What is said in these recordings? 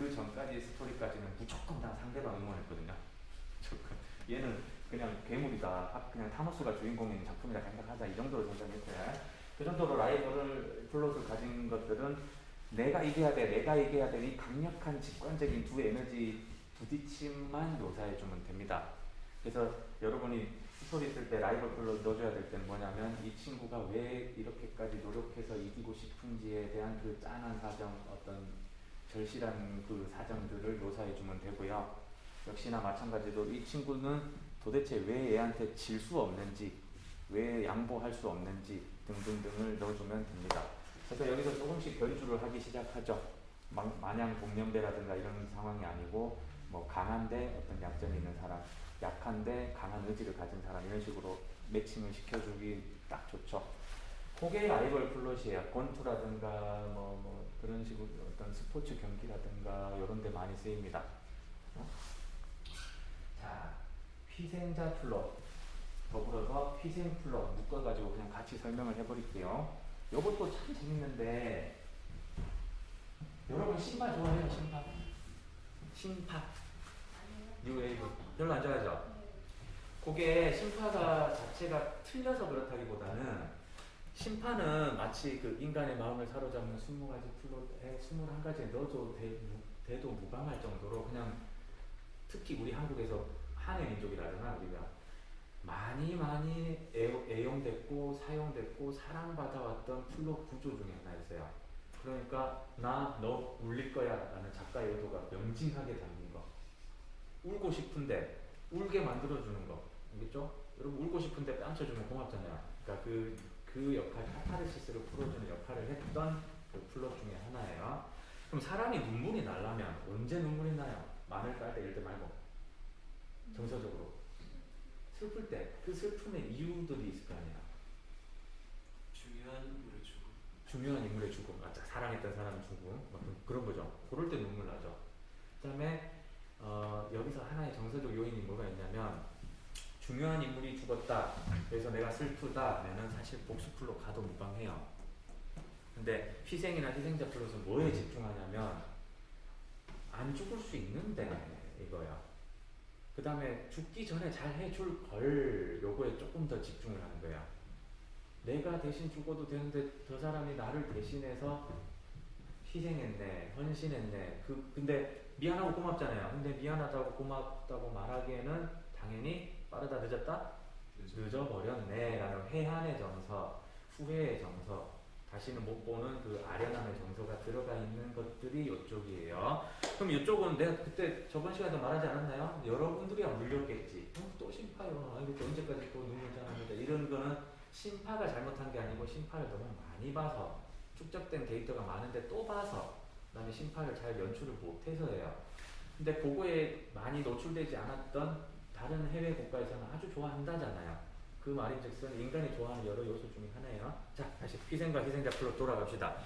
그 전까지 스토리까지는 무조건 다 상대방 응원했거든요. 무조건. 얘는 그냥 괴물이다. 그냥 타노스가 주인공인 작품이라 생각하자. 이 정도로 생각했어요. 그 정도로 라이벌 플롯을 가진 것들은 내가 이겨야 돼, 내가 이겨야 돼. 이 강력한 직관적인 두 에너지 부딪힘만 묘사해주면 됩니다. 그래서 여러분이 스토리 쓸 때 라이벌 플롯 넣어줘야 될 때는 뭐냐면 이 친구가 왜 이렇게까지 노력해서 이기고 싶은지에 대한 그 짠한 사정, 어떤 절실한 그 사정들을 묘사해주면 되고요. 역시나 마찬가지로 이 친구는 도대체 왜 얘한테 질 수 없는지, 왜 양보할 수 없는지 등등등을 넣어주면 됩니다. 그래서 여기서 조금씩 결주를 하기 시작하죠. 마냥 동년배라든가 이런 상황이 아니고 뭐 강한데 어떤 약점이 있는 사람, 약한데 강한 의지를 가진 사람, 이런 식으로 매칭을 시켜주기 딱 좋죠. 그게 라이벌 플롯이에요. 권투라든가 뭐 그런 식으로 어떤 스포츠 경기라든가 이런 데 많이 쓰입니다. 자, 희생자 플롯 더불어서 희생 플롯 묶어가지고 그냥 같이 설명을 해버릴게요. 요것도 참 재밌는데, 여러분 신파 좋아해요? 신파? 신파 뉴웨이브 별로 안 좋아하죠? 그게 신파가 자체가 틀려서 그렇다기보다는, 신파는 마치 그 인간의 마음을 사로잡는 20가지 플롯에 21가지에 넣어도 돼도 무방할 정도로, 그냥 특히 우리 한국에서 한의 민족이라잖아. 우리가 많이 애용됐고 사용됐고 사랑받아왔던 플롯 구조 중에 하나였어요. 그러니까 나 너 울릴 거야 라는 작가의 의도가 명징하게 담긴 거. 울고 싶은데 울게 만들어주는 거. 알겠죠? 여러분 울고 싶은데 뺨쳐주면 고맙잖아요. 그러니까 그 역할, 카타르시스를 풀어주는 역할을 했던 그 플롯 중에 하나예요. 그럼 사람이 눈물이 나려면 언제 눈물이 나요? 마늘 깔 때 이럴 때 말고 정서적으로 슬플 때. 그 슬픔의 이유들이 있을 거 아니야. 중요한 인물의 죽음. 중요한 인물의 죽음, 맞아. 사랑했던 사람의 죽음, 그런 거죠. 그럴 때 눈물 나죠. 그 다음에 여기서 하나의 정서적 요인이 뭐가 있냐면, 중요한 인물이 죽었다, 그래서 내가 슬프다 하면은 사실 복수플로 가도 무방해요. 근데 희생이나 희생자 플롯은 뭐에 집중하냐면, 안 죽을 수 있는데 이거야. 그 다음에 죽기 전에 잘 해줄 걸, 요거에 조금 더 집중을 하는 거야. 내가 대신 죽어도 되는데 저 사람이 나를 대신해서 희생했네, 헌신했네. 근데 미안하고 고맙잖아요. 근데 미안하다고 고맙다고 말하기에는 당연히 빠르다 늦었다? 늦어버렸네 라는 회한의 정서, 후회의 정서, 다시는 못 보는 그 아련함의 정서가 들어가 있는 것들이 이쪽이에요. 그럼 이쪽은 내가 그때 저번 시간에도 말하지 않았나요? 여러분들이야 물렸겠지. 또 심파요. 이거 언제까지 또 눈물 자랍니다. 이런 거는 심파가 잘못한 게 아니고, 심파를 너무 많이 봐서, 축적된 데이터가 많은데 또 봐서, 그 다음에 심파를 잘 연출을 못해서예요. 근데 그거에 많이 노출되지 않았던 다른 해외 국가에서는 아주 좋아한다잖아요. 그 말인즉슨 인간이 좋아하는 여러 요소 중에 하나예요. 자, 다시 희생과 희생자 플롯 돌아갑시다.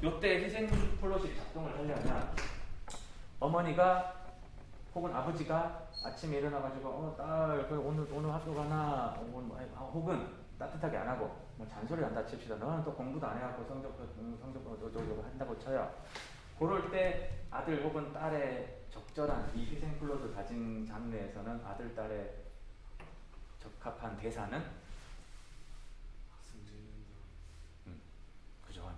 요때 희생 플롯이 작동을 하려면, 어머니가 혹은 아버지가 아침에 일어나가지고 딸 오늘 학교 가나, 혹은 따뜻하게 안 하고 뭐 잔소리 한다 칩시다. 너는 또 공부도 안 해갖고 성적 어쩌고 한다고 쳐요. 그럴 때 아들 혹은 딸의 적절한 이 희생 플롯을 가진 장르에서는 아들 딸의 적합한 대사는 그죠.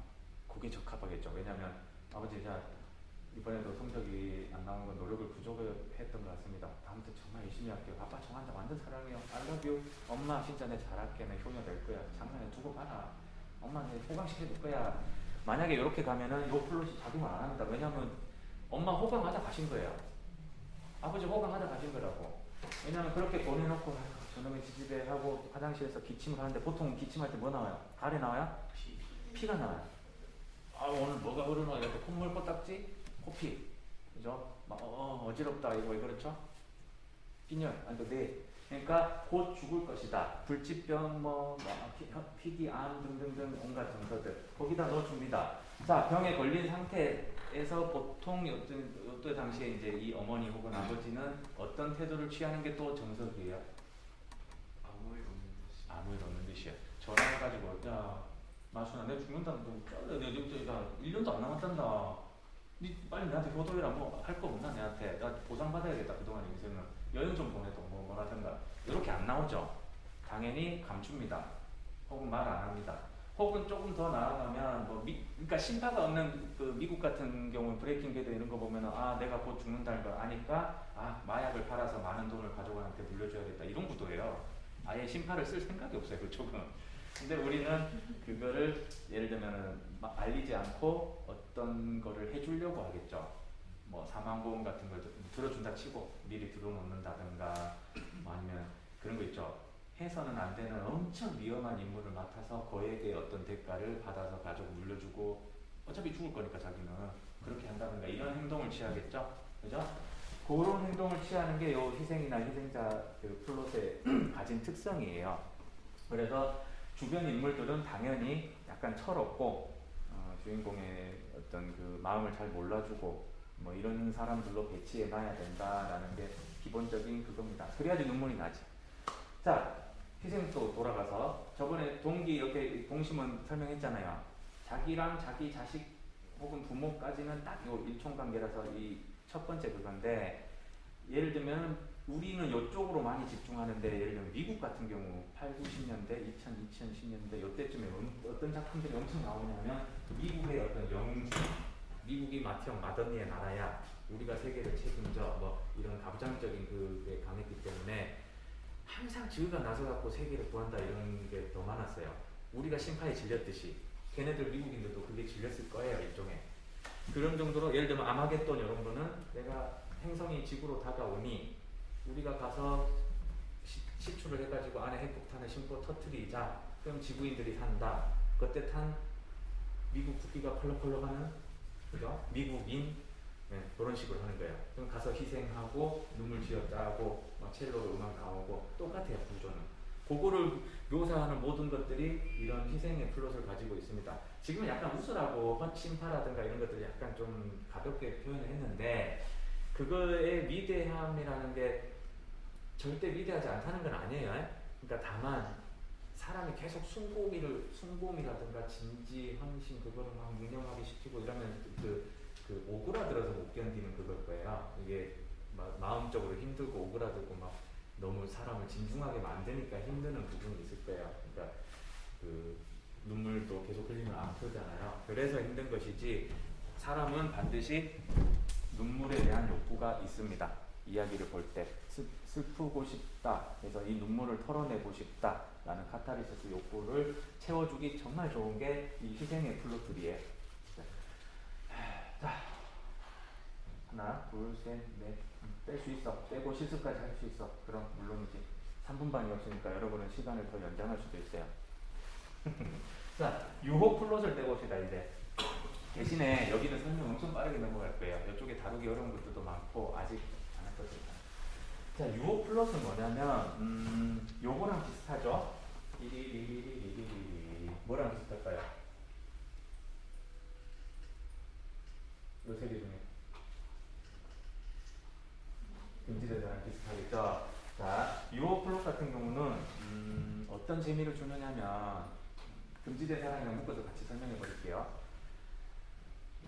그게 적합하겠죠. 왜냐하면 아버지, 자 이번에도 성적이 안 나온 건 노력을 부족했던 것 같습니다. 다음부터 정말 열심히 할게요. 아빠 정말 완전 사랑해요. I love you. 엄마 진짜 내 잘할게. 내 효녀 될 거야. 장난에 두고 봐라. 엄마 내 호강시켜줄 거야. 만약에 이렇게 가면은 요 플롯이 작용을 안 합니다. 왜냐면 엄마 호강하다 가신 거예요. 아버지 호강하다 가신 거라고. 왜냐면 그렇게 보내놓고 저놈의 지지배 하고 화장실에서 기침을 하는데, 보통 기침할 때 뭐 나와요? 가래 나와요? 피가 나와요. 아, 오늘 뭐가 흐르나 이렇게 콧물 코딱지? 코피, 그죠? 막 어지럽다 이거 왜 그렇죠? 빈혈, 네. 그러니까 곧 죽을 것이다. 불치병, 희귀암 등등등 온갖 정서들 거기다 넣어줍니다. 자, 병에 걸린 상태에서 보통 요때 당시에 이제 이 어머니 혹은 아버지는 어떤 태도를 취하는 게 또 정석이에요? 아무 일 없는 듯이. 아무 일 없는 듯이야. 전화해가지고, 야 마순아 내가 죽는다. 너 잘라. 내가 1년도 안 남았단다. 니 빨리 나한테 효도해라. 뭐 할 거 없나 내한테. 나 보상받아야겠다. 그동안 인생은 여행 좀 보내도 뭐라든가 이렇게 안 나오죠. 당연히 감춥니다. 혹은 말 안 합니다. 혹은 조금 더 나아가면 그러니까 심파가 없는 그 미국 같은 경우는 브레이킹 배드 이런 거 보면은 아 내가 곧 죽는다는 걸 아니까 아 마약을 팔아서 많은 돈을 가족한테 물려줘야겠다 이런 구도예요. 아예 심파를 쓸 생각이 없어요 그쪽은. 근데 우리는 그거를 예를 들면은 알리지 않고 어떤 거를 해주려고 하겠죠. 뭐 사망보험 같은 걸 들어준다 치고 미리 들어놓는다든가 뭐 아니면 그런 거 있죠. 해서는 안 되는 엄청 위험한 임무를 맡아서 거액의 어떤 대가를 받아서 가족 물려주고 어차피 죽을 거니까 자기는 그렇게 한다든가 이런 행동을 취하겠죠. 그죠? 그런 행동을 취하는 게 요 희생이나 희생자 그 플롯의 가진 특성이에요. 그래서 주변 인물들은 당연히 약간 철없고 주인공의 어떤 그 마음을 잘 몰라주고 뭐 이런 사람들로 배치해놔야 된다라는 게 기본적인 그겁니다. 그래야지 눈물이 나지. 자, 희생 또 돌아가서 저번에 동기 이렇게 동심은 설명했잖아요. 자기랑 자기 자식 혹은 부모까지는 딱 요 일총관계라서 이 첫 번째 그건데 예를 들면 우리는 이쪽으로 많이 집중하는데 예를 들면 미국 같은 경우 8, 90년대, 2010년대 이때쯤에 어떤 작품들이 엄청 나오냐면 미국의 어떤 영웅, 미국이 마티형 마더니의 나라야 우리가 세계를 책임져 뭐 이런 가부장적인 그게 강했기 때문에 항상 지구가 나서갖고 세계를 구한다 이런 게 더 많았어요. 우리가 심파에 질렸듯이 걔네들 미국인들도 그게 질렸을 거예요 일종의. 그런 정도로 예를 들면 아마겟돈 이런 거는 내가 행성이 지구로 다가오니 우리가 가서 시추를 해가지고 안에 핵폭탄을 심고 터트리자. 그럼 지구인들이 산다. 그때 탄 미국 국기가 펄럭펄럭하는 그죠? 미국인 네, 그런 식으로 하는 거예요. 그럼 가서 희생하고 눈물 쥐어짜고 첼로로 음악 나오고 똑같아요 구조는. 그거를 묘사하는 모든 것들이 이런 희생의 플롯을 가지고 있습니다. 지금은 약간 웃으라고 심파라든가 이런 것들이 약간 좀 가볍게 표현을 했는데 그거의 위대함이라는 게 절대 위대하지 않다는 건 아니에요. 그러니까 다만 사람이 계속 순공이라든가 진지, 헌신 그거를 막 묵념하게 시키고 이러면 그 오그라들어서 못 견디는 그걸 거예요. 이게 마음적으로 힘들고 오그라들고 막 너무 사람을 진중하게 만드니까 힘드는 부분이 있을 거예요. 그러니까 그 눈물도 계속 흘리면 아프잖아요. 그래서 힘든 것이지 사람은 반드시 눈물에 대한 욕구가 있습니다. 이야기를 볼 때 슬프고 싶다. 그래서 이 눈물을 털어내고 싶다. 라는 카타르시스 욕구를 채워주기 정말 좋은 게 이 희생의 플롯들이에요. 자, 하나, 둘, 셋, 넷. 뺄 수 있어. 빼고 실습까지 할 수 있어. 그럼 물론이지. 3분 반이 없으니까 여러분은 시간을 더 연장할 수도 있어요. 자, 유혹 플롯을 떼봅시다 이제. 대신에 여기는 설명 엄청 빠르게 넘어갈 거예요. 이쪽에 다루기 어려운 것들도 많고 아직 안 할 것도 있어요. 자, 유혹 플롯은 뭐냐면 요거랑 비슷하죠? 리리리리리리리 뭐랑 비슷할까요? 요 세 개 중에 금지대사랑 비슷하겠죠? 자, 유혹 플롯 같은 경우는 어떤 재미를 주느냐면 금지대사랑이랑 묶어서 같이 설명해 버릴게요.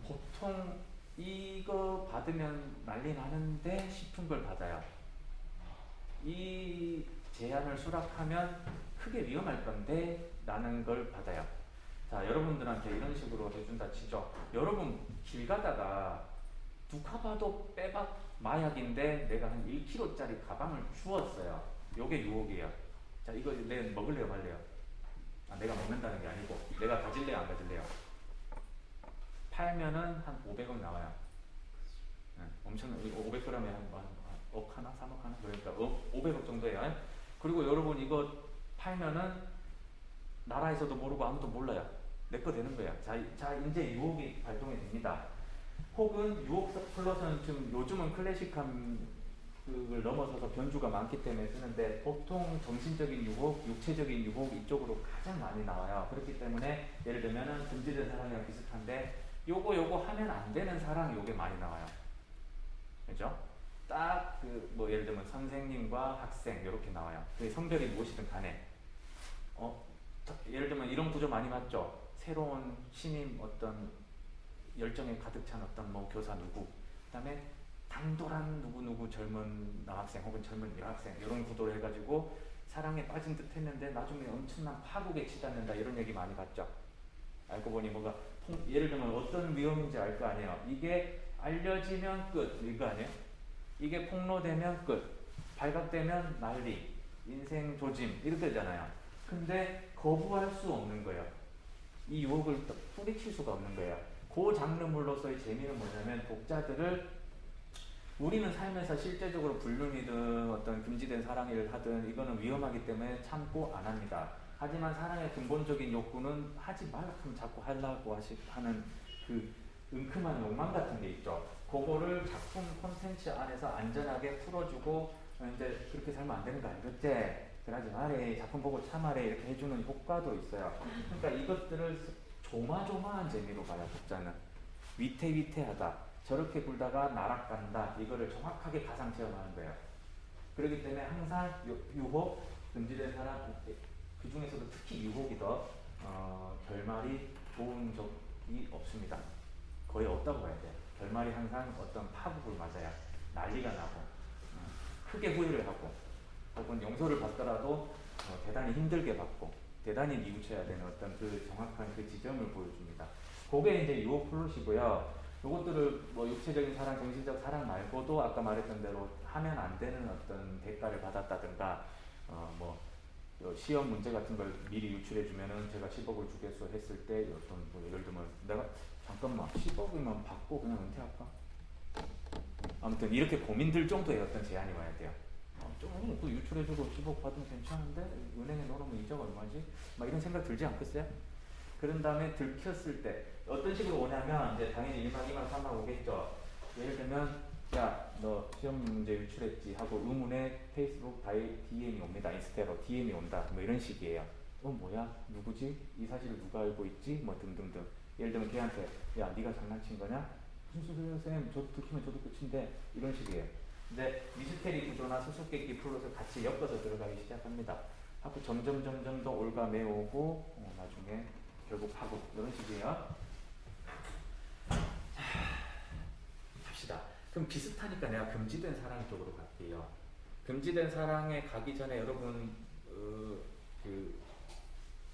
보통 이거 받으면 난리 나는데 싶은 걸 받아요. 이 제안을 수락하면 크게 위험할 건데 라는 걸 받아요. 자, 여러분들한테 이런 식으로 해준다 치죠. 여러분 길 가다가 누가 봐도 빼박 마약인데 내가 한 1kg짜리 가방을 주었어요. 요게 유혹이에요. 자, 이거 내 먹을래요 말래요? 아, 내가 먹는다는 게 아니고 내가 가질래요 안 가질래요? 팔면은 한 500원 나와요. 네, 엄청 500g에 한 억 하나, 3억 하나 그러니까 500억 정도예요. 그리고 여러분 이거 팔면은 나라에서도 모르고 아무도 몰라요. 내 거 되는 거야. 자 이제 유혹이 발동이 됩니다. 혹은 유혹 플롯은 좀 요즘은 클래식한 그걸 넘어서서 변주가 많기 때문에 쓰는데 보통 정신적인 유혹, 육체적인 유혹 이쪽으로 가장 많이 나와요. 그렇기 때문에 예를 들면은 금지된 사랑이랑 비슷한데 요거 하면 안 되는 사랑 요게 많이 나와요. 그죠? 딱 그 뭐 예를 들면 선생님과 학생 이렇게 나와요. 그 성별이 무엇이든 간에 예를 들면 이런 구조 많이 봤죠. 새로운 신임 어떤 열정에 가득 찬 어떤 뭐 교사 누구, 그다음에 당돌한 누구 젊은 남학생 혹은 젊은 여학생 이런 구도로 해가지고 사랑에 빠진 듯 했는데 나중에 엄청난 파국에 치닫는다 이런 얘기 많이 봤죠. 알고 보니 뭐가 예를 들면 어떤 위험인지 알 거 아니에요. 이게 알려지면 끝 이거 아니에요? 이게 폭로되면 끝, 발각되면 난리, 인생 조짐 이렇게 되잖아요. 근데 거부할 수 없는 거예요. 이 유혹을 뿌리칠 수가 없는 거예요. 그 장르물로서의 재미는 뭐냐면 독자들을, 우리는 살면서 실제적으로 불륜이든 어떤 금지된 사랑을 하든 이거는 위험하기 때문에 참고 안 합니다. 하지만 사랑의 근본적인 욕구는 하지 말라 하면 자꾸 하려고 하는 그 은큼한 욕망 같은 게 있죠. 그거를 작품 콘텐츠 안에서 안전하게 풀어주고 이제 그렇게 살면 안 되는 거 알겠지? 그러지 말해, 작품 보고 참아래 이렇게 해주는 효과도 있어요. 그러니까 이것들을 조마조마한 재미로 봐요. 독자는 위태위태하다, 저렇게 굴다가 나락간다, 이거를 정확하게 가상 체험하는 거예요. 그렇기 때문에 항상 유혹, 금지된 사람, 그 중에서도 특히 유혹이 더 결말이 좋은 적이 없습니다. 거의 없다고 봐야 돼요. 결말이 항상 어떤 파국을 맞아야 난리가 나고 크게 후회를 하고 혹은 용서를 받더라도 대단히 힘들게 받고 대단히 뉘우쳐야 되는 어떤 그 정확한 그 지점을 보여줍니다. 그게 이제 유혹 플롯이고요. 요것들을 뭐 육체적인 사랑, 정신적 사랑 말고도 아까 말했던 대로 하면 안 되는 어떤 대가를 받았다든가 뭐 시험 문제 같은 걸 미리 유출해 주면은 제가 10억을 주겠소 했을 때 어떤 뭐 예를 들면 내가 잠깐만 10억이면 받고 그냥 은퇴할까? 아무튼 이렇게 고민들 정도의 어떤 제한이 와야 돼요. 좀 유출해주고 10억 받으면 괜찮은데 은행에 넣어놓으면 이자가 얼마지? 막 이런 생각 들지 않겠어요? 그런 다음에 들켰을 때 어떤 식으로 오냐면 이제 당연히 1막 2막 3막 오겠죠. 예를 들면 야 너 시험 문제 유출했지 하고 의문에 페이스북 DM이 옵니다. 인스타로 DM이 온다. 뭐 이런 식이에요. 뭐야? 누구지? 이 사실을 누가 알고 있지? 뭐 등등등. 예를 들면 걔한테 야 네가 장난친 거냐? 무슨 소리야 쌤? 저도 들키면 저도 끝인데 이런 식이에요. 근데 미스테리 구조나 수수께끼 플롯을 같이 엮어서 들어가기 시작합니다. 하고 점점 더 올가매오고 나중에 결국 하고 이런 식이에요. 합시다. 그럼 비슷하니까 내가 금지된 사랑 쪽으로 갈게요. 금지된 사랑에 가기 전에 여러분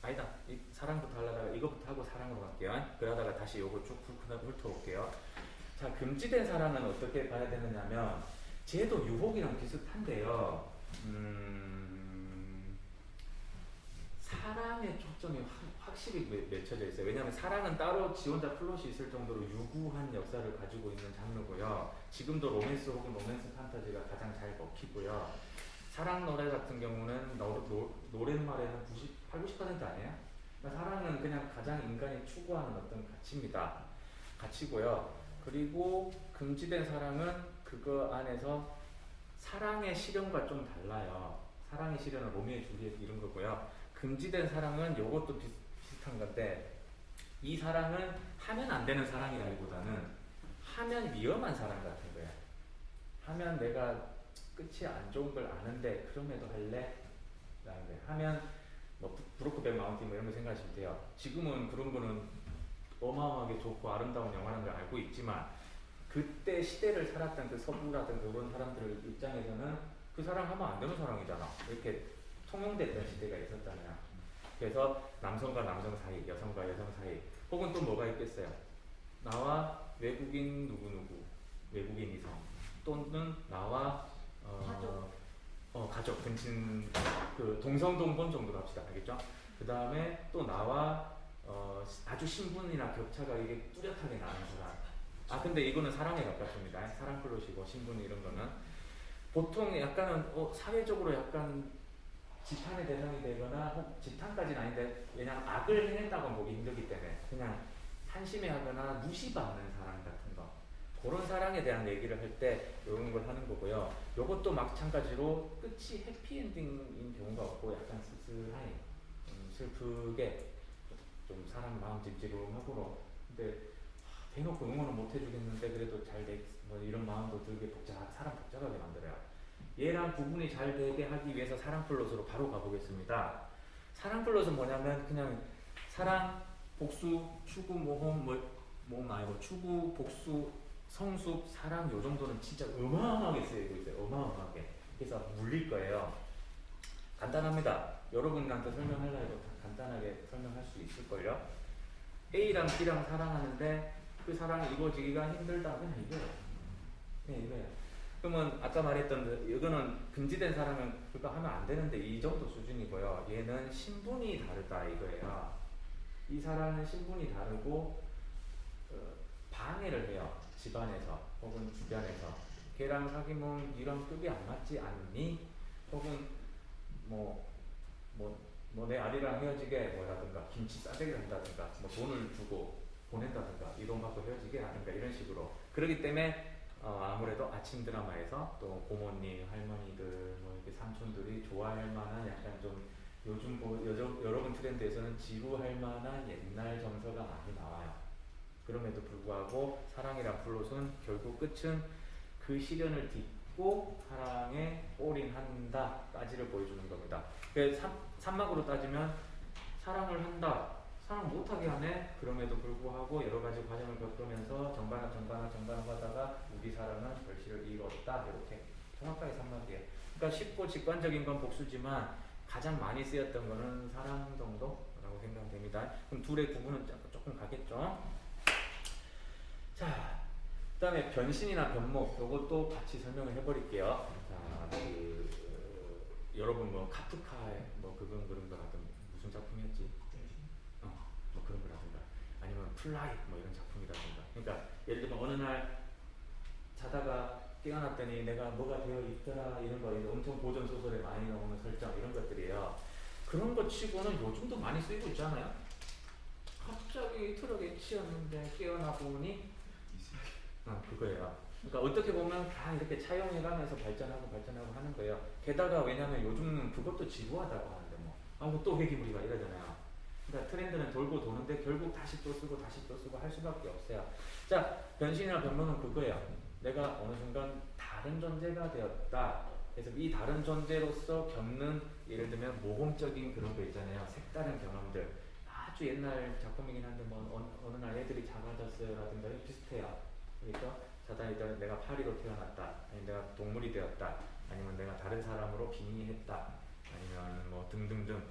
아니다. 사랑부터 하려다가 이거부터 하고 사랑으로 갈게요. 그러다가 다시 요거 쭉 훑어볼게요. 자, 금지된 사랑은 어떻게 봐야 되느냐면 쟤도 유혹이랑 비슷한데요. 사랑의 초점이 확실히 맺혀져 있어요. 왜냐하면 사랑은 따로 지 혼자 플롯이 있을 정도로 유구한 역사를 가지고 있는 장르고요. 지금도 로맨스 혹은 로맨스 판타지가 가장 잘 먹히고요. 사랑 노래 같은 경우는 노랫말에는 90% 아니에요? 그러니까 사랑은 그냥 가장 인간이 추구하는 어떤 가치입니다. 가치고요. 그리고 금지된 사랑은 그거 안에서 사랑의 실현과 좀 달라요. 사랑의 실현은 로미오 줄리엣 이런 거고요. 금지된 사랑은 요것도 비슷한 건데 이 사랑은 하면 안 되는 사랑이라기보다는 하면 위험한 사랑 같은 거야. 하면 내가 끝이 안 좋은 걸 아는데 그럼에도 할래? 라는 거야. 하면 뭐 브로크백 마운틴 뭐 이런 거 생각하시면 돼요. 지금은 그런 거는 어마어마하게 좋고 아름다운 영화라는 걸 알고 있지만 그때 시대를 살았던 그 서부라든 그런 사람들 입장에서는 그 사랑 하면 안 되는 사랑이잖아. 이렇게 통용됐던 시대가 있었잖아요. 그래서 남성과 남성 사이, 여성과 여성 사이, 혹은 또 뭐가 있겠어요? 나와 외국인 누구누구, 외국인 이성, 또는 나와 가족, 근친, 그 동성동본 정도로 합시다. 알겠죠? 그 다음에 또 나와 아주 신분이나 격차가 이게 뚜렷하게 나는 사람. 근데 이거는 사랑에 가깝습니다. 사랑 플롯이고 신분 이런 거는 보통 약간은 사회적으로 약간 지탄의 대상이 되거나 지탄까지는 아닌데 왜냐하면 악을 행했다고 보기 힘들기 때문에 그냥 한심해하거나 무시받는 사랑 같은 거, 그런 사랑에 대한 얘기를 할 때 이런 걸 하는 거고요. 이것도 마찬가지로 끝이 해피엔딩인 경우가 없고 약간 씁쓸하게 슬프게 좀 사람 마음 찜찜하고 근데 대놓고 응원은 못 해주겠는데 그래도 잘 뭐 이런 마음도 들게 사람 복잡하게 만들어요. 얘랑 구분이 잘 되게 하기 위해서 사랑 플롯으로 바로 가보겠습니다. 사랑 플롯은 뭐냐면 그냥 사랑, 복수, 추구, 모험, 뭐 뭐 말고 추구, 복수, 성숙, 사랑 요 정도는 진짜 어마어마하게 쓰이고 있어요. 어마어마하게. 그래서 물릴 거예요. 간단합니다. 여러분한테 설명하려 해도 간단하게 설명할 수 있을걸요. A랑 B랑 사랑하는데 그 사랑이 이루어지기가 힘들다. 그냥 이거예요. 그냥 이거예요. 그러면 아까 말했던 이거는 금지된 사랑은 그거 하면 안 되는데 이 정도 수준이고요. 얘는 신분이 다르다 이거예요. 이 사람은 신분이 다르고 방해를 해요. 집안에서 혹은 주변에서. 걔랑 사귀면 이런 급이 안 맞지 않니? 혹은 내 아리랑 헤어지게 뭐라든가 김치 싸대기를 한다든가 뭐 돈을 주고 보낸다든가 이 돈 갖고 헤어지게 하든가 이런 식으로. 그렇기 때문에 아무래도 아침 드라마에서 또 고모님, 할머니들, 뭐 이렇게 삼촌들이 좋아할 만한 약간 좀 요즘 여러분 트렌드에서는 지루할 만한 옛날 정서가 많이 나와요. 그럼에도 불구하고 사랑이란 플롯은 결국 끝은 그 시련을 딛고 사랑에 올인한다까지를 보여주는 겁니다. 그래서 3막으로 따지면 사랑을 한다, 사랑 못하게 하네. 그럼에도 불구하고 여러 가지 과정을 겪으면서 정반합 하다가 우리 사랑은 결실을 이뤘다. 이렇게 정확하게 3막이에요. 그러니까 쉽고 직관적인 건 복수지만 가장 많이 쓰였던 거는 사랑 정도라고 생각됩니다. 그럼 둘의 구분은 조금 가겠죠. 자, 그 다음에 변신이나 변목 이것도 같이 설명을 해버릴게요. 자, 여러분 뭐 카프카의 뭐 그런 거라든 무슨 작품이었지? 뭐 그런 거라든가 아니면 플라이 뭐 이런 작품이라든가. 그러니까 예를 들면 어느 날 자다가 깨어났더니 내가 뭐가 되어 있더라 이런 거 엄청 고전 소설에 많이 나오는 설정 이런 것들이에요. 그런 것 치고는 요즘도 많이 쓰이고 있잖아요. 갑자기 트럭에 치였는데 깨어나 보니 그거예요. 그러니까 어떻게 보면 다 이렇게 차용해가면서 발전하고 하는 거예요. 게다가 왜냐면 요즘은 그것도 지루하다고 하는데 또 회귀물이가 이러잖아요. 그러니까 트렌드는 돌고 도는데 결국 다시 또 쓰고 할 수밖에 없어요. 자, 변신이나 변모는 그거예요. 내가 어느 순간 다른 존재가 되었다. 그래서 이 다른 존재로서 겪는 예를 들면 모범적인 그런 거 있잖아요. 색다른 경험들. 아주 옛날 작품이긴 한데 어느 날 애들이 작아졌어요라든가 비슷해요. 그러니까 자다 일단 내가 파리로 태어났다, 아니면 내가 동물이 되었다, 아니면 내가 다른 사람으로 빙의했다, 아니면 뭐 등등등.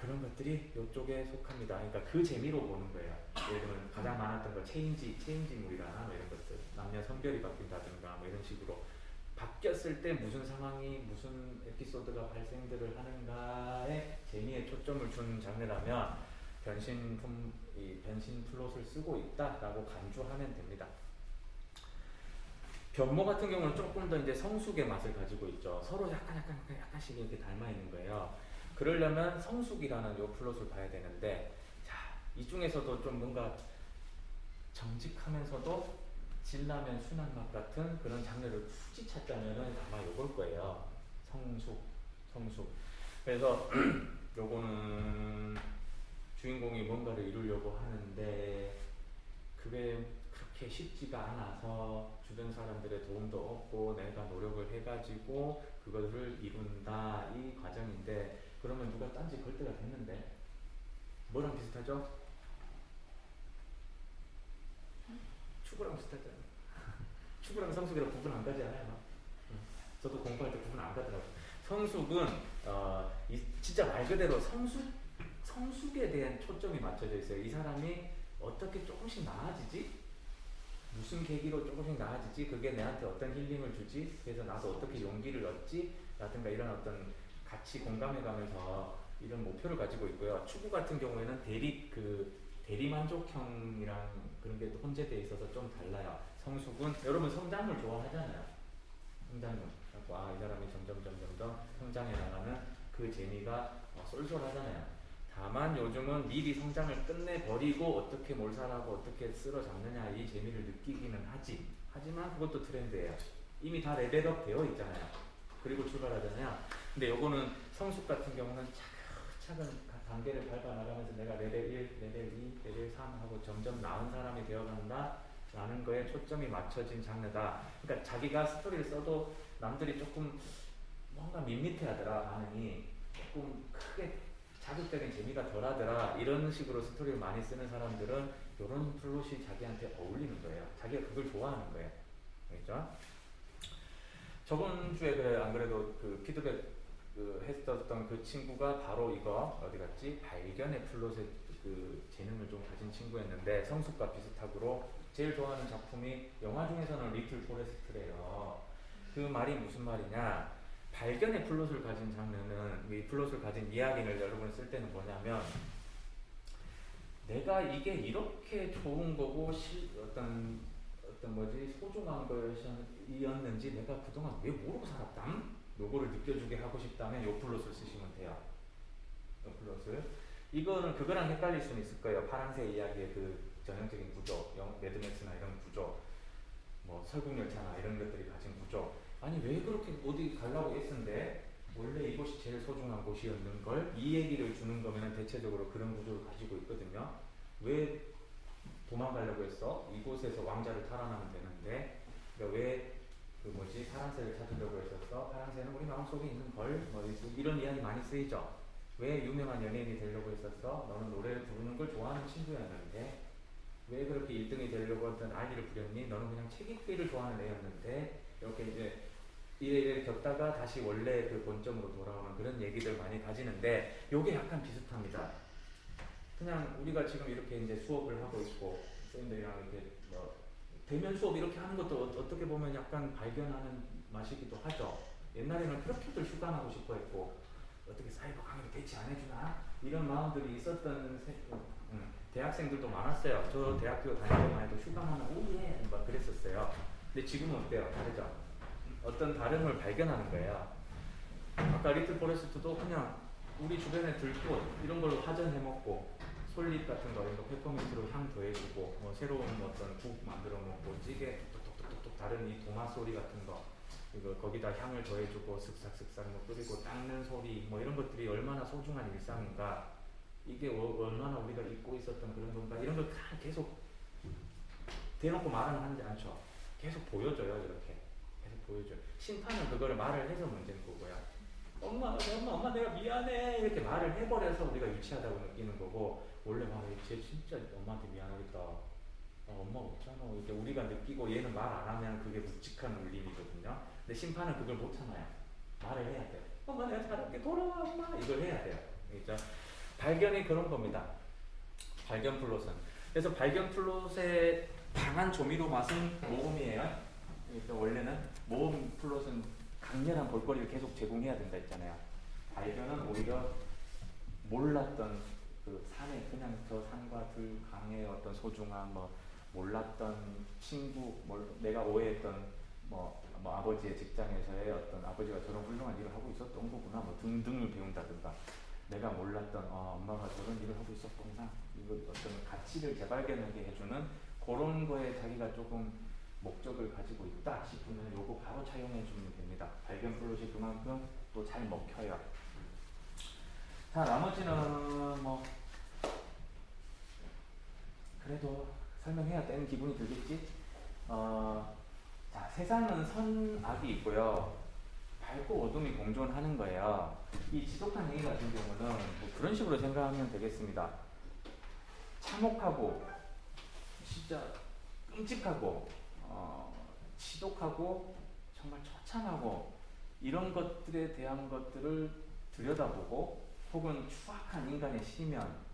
그런 것들이 이쪽에 속합니다. 그러니까 그 재미로 보는 거예요. 예를 들면 가장 많았던 거 체인지물이라나 뭐 이런 것들, 남녀 성별이 바뀐다든가 뭐 이런 식으로 바뀌었을 때 무슨 상황이 무슨 에피소드가 발생들을 하는가에 재미에 초점을 준 장르라면 변신 플롯을 쓰고 있다라고 간주하면 됩니다. 변모 같은 경우는 조금 더 이제 성숙의 맛을 가지고 있죠. 서로 약간씩 이렇게 닮아 있는 거예요. 그러려면 성숙이라는 요 플롯을 봐야 되는데, 자, 이 중에서도 좀 뭔가 정직하면서도 진라면 순한 맛 같은 그런 장르를 굳이 찾자면은 아마 요걸 거예요. 성숙. 그래서 요거는 주인공이 뭔가를 이루려고 하는데 그게 그렇게 쉽지가 않아서 주변 사람들의 도움도 얻고 내가 노력을 해가지고 그것을 이룬다, 이 과정인데, 그러면 누가 딴지 걸 때가 됐는데 뭐랑 비슷하죠? 추구랑 비슷하잖아요. 추구랑 성숙이랑 구분 안 가지 않아요? 저도 공부할 때 구분 안 가더라고요. 성숙은 진짜 말 그대로 성숙에 대한 초점이 맞춰져 있어요. 이 사람이 어떻게 조금씩 나아지지? 무슨 계기로 조금씩 나아지지? 그게 내한테 어떤 힐링을 주지? 그래서 나도 어떻게 용기를 얻지? 라든가 이런 어떤 같이 공감해가면서 이런 목표를 가지고 있고요. 추구 같은 경우에는 대리만족형이랑 그런 게 혼재되어 있어서 좀 달라요. 성숙은 여러분 성장물 좋아하잖아요. 성장물. 이 사람이 점점 성장해 나가는 그 재미가 쏠쏠하잖아요. 다만 요즘은 미리 성장을 끝내버리고 어떻게 몰살하고 어떻게 쓸어잡느냐 이 재미를 느끼기는 하지만 그것도 트렌드예요. 이미 다 레벨업 되어 있잖아요. 그리고 출발하잖아요. 근데 요거는 성숙 같은 경우는 차근차근 단계를 밟아나가면서 내가 레벨 1, 레벨 2, 레벨 3 하고 점점 나은 사람이 되어간다 라는 거에 초점이 맞춰진 장르다. 그러니까 자기가 스토리를 써도 남들이 조금 뭔가 밋밋해하더라, 반응이 조금 크게 자극적인 재미가 덜하더라, 이런 식으로 스토리를 많이 쓰는 사람들은 이런 플롯이 자기한테 어울리는 거예요. 자기가 그걸 좋아하는 거예요. 알겠죠? 저번 주에 그래 안 그래도 그 피드백 했었던 그 친구가 바로 이거 어디 갔지? 발견의 플롯의 그 재능을 좀 가진 친구였는데 성숙과 비슷하고 제일 좋아하는 작품이 영화 중에서는 리틀 포레스트래요. 그 말이 무슨 말이냐? 발견의 플롯을 가진 장르는 이 플롯을 가진 이야기를 여러분 쓸 때는 뭐냐면 내가 이게 이렇게 좋은 거고 어떤 뭐지 소중한 거였는지 내가 그동안 왜 모르고 살았담? 요거를 느껴주게 하고 싶다면 요 플롯을 쓰시면 돼요. 요 플롯을 이거는 그거랑 헷갈릴 수는 있을 거예요. 파랑새 이야기의 그 전형적인 구조, 매드맥스나 이런 구조, 뭐 설국열차나 이런 것들이 가진 구조. 아니 왜 그렇게 어디 가려고 했는데 원래 이곳이 제일 소중한 곳이었는 걸 이 얘기를 주는 거면 대체적으로 그런 구조를 가지고 있거든요. 왜 도망가려고 했어? 이곳에서 왕자를 탈환하면 되는데 그러니까 왜 그 뭐지 파랑새를 찾으려고 했었어? 파랑새는 우리 마음속에 있는 걸 뭐 이런 이야기 많이 쓰이죠. 왜 유명한 연예인이 되려고 했었어? 너는 노래를 부르는 걸 좋아하는 친구였는데 왜 그렇게 1등이 되려고 어떤 아이를 부렸니? 너는 그냥 책 읽기를 좋아하는 애였는데 이렇게 이제 이래 겪다가 다시 원래 그 본점으로 돌아오는 그런 얘기들 많이 가지는데 요게 약간 비슷합니다. 그냥 우리가 지금 이렇게 이제 수업을 하고 있고 선생님들이랑 이렇게 뭐 대면 수업 이렇게 하는 것도 어떻게 보면 약간 발견하는 맛이기도 하죠. 옛날에는 그렇게들 휴강하고 싶어 했고 어떻게 사이버 강의를 대체 안 해주나? 이런 마음들이 있었던 대학생들도 많았어요. 저 대학교 다닐 때만 해도 휴강하면 오예 막 그랬었어요. 근데 지금은 어때요? 다르죠? 어떤 다름을 발견하는 거예요. 아까 리틀 포레스트도 그냥 우리 주변에 들꽃 이런 걸로 화전 해먹고 솔잎 같은 거 이런 거 페퍼민트로 향 더해주고 뭐 새로운 어떤 국 만들어 먹고 찌개 톡톡톡톡 다른 이 도마 소리 같은 거 이거 거기다 향을 더해주고 슥싹슥싹 뭐 끓이고 닦는 소리 뭐 이런 것들이 얼마나 소중한 일상인가 이게 얼마나 우리가 잊고 있었던 그런 건가 이런 걸 계속 대놓고 말은 하지 않죠. 계속 보여줘요. 이렇게 계속 보여줘요. 심판은 그거를 말을 해서 문제인 거고요. 엄마 내가 미안해 이렇게 말을 해버려서 우리가 유치하다고 느끼는 거고 원래 쟤 진짜 엄마한테 미안하겠다. 엄마 없잖아. 이렇게 우리가 느끼고 얘는 말 안 하면 그게 묵직한 울림이거든요. 근데 심판은 그걸 못 참아요. 말을 해야 돼요. 엄마 내가 잘할게 돌아와 엄마 이걸 해야 돼요. 그렇죠? 발견이 그런 겁니다. 발견 플롯은. 그래서 발견 플롯의 강한 조미료 맛은 모험이에요. 그러니까 원래는 모험 플롯은 강렬한 볼거리를 계속 제공해야 된다 했잖아요. 발견은 오히려 몰랐던 그 산에 그냥 저 산과 들 강의 어떤 소중함 뭐 몰랐던 친구 내가 오해했던 뭐 아버지의 직장에서의 어떤 아버지가 저런 훌륭한 일을 하고 있었던 거구나 뭐 등등을 배운다든가 내가 몰랐던 엄마가 저런 일을 하고 있었구나 이거 어떤 가치를 재발견하게 해주는 그런 거에 자기가 조금 목적을 가지고 있다 싶으면 요거 바로 차용해 주면 됩니다. 발견 플롯이 그만큼 또 잘 먹혀요. 자 나머지는 뭐 그래도 설명해야 되는 기분이 들겠지? 자 세상은 선악이 있고요. 밝고 어둠이 공존하는 거예요. 이 지독한 행위 같은 경우는 뭐 그런 식으로 생각하면 되겠습니다. 참혹하고 진짜 끔찍하고 지독하고 정말 처참하고 이런 것들에 대한 것들을 들여다보고 혹은 추악한 인간의 시면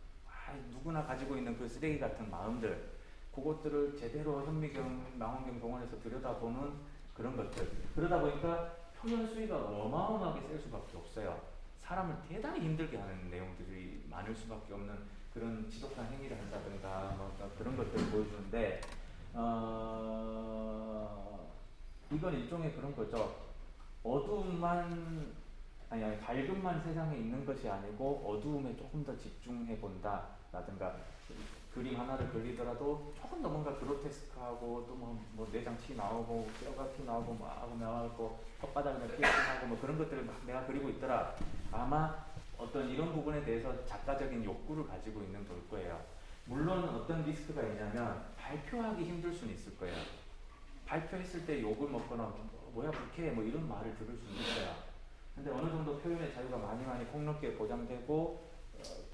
누구나 가지고 있는 그 쓰레기 같은 마음들 그것들을 제대로 현미경, 망원경 동원해서 들여다보는 그런 것들 그러다 보니까 표현 수위가 어마어마하게 셀 수밖에 없어요. 사람을 대단히 힘들게 하는 내용들이 많을 수밖에 없는 그런 지독한 행위를 한다든가 뭐 그런 것들을 보여주는데 이건 일종의 그런 거죠. 어두움만 밝음만 세상에 있는 것이 아니고 어두움에 조금 더 집중해 본다 라든가 그림 하나를 그리더라도 조금 더 뭔가 그로테스크하고 또 뭐 내장 티 나오고 뼈가 티 나오고 막 나와갖고 혓바닥에 피어나고 뭐 그런 것들을 막 내가 그리고 있더라. 아마 어떤 이런 부분에 대해서 작가적인 욕구를 가지고 있는 걸 거예요. 물론 어떤 리스크가 있냐면 발표하기 힘들 수는 있을 거예요. 발표했을 때 욕을 먹거나 뭐야 불쾌해 뭐 이런 말을 들을 수는 있어요. 근데 어느 정도 표현의 자유가 많이 폭넓게 보장되고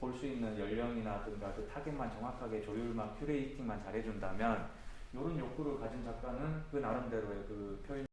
볼 수 있는 연령이라든가 그 타겟만 정확하게 조율만 큐레이팅만 잘해준다면 이런 욕구를 가진 작가는 그 나름대로의 그 표현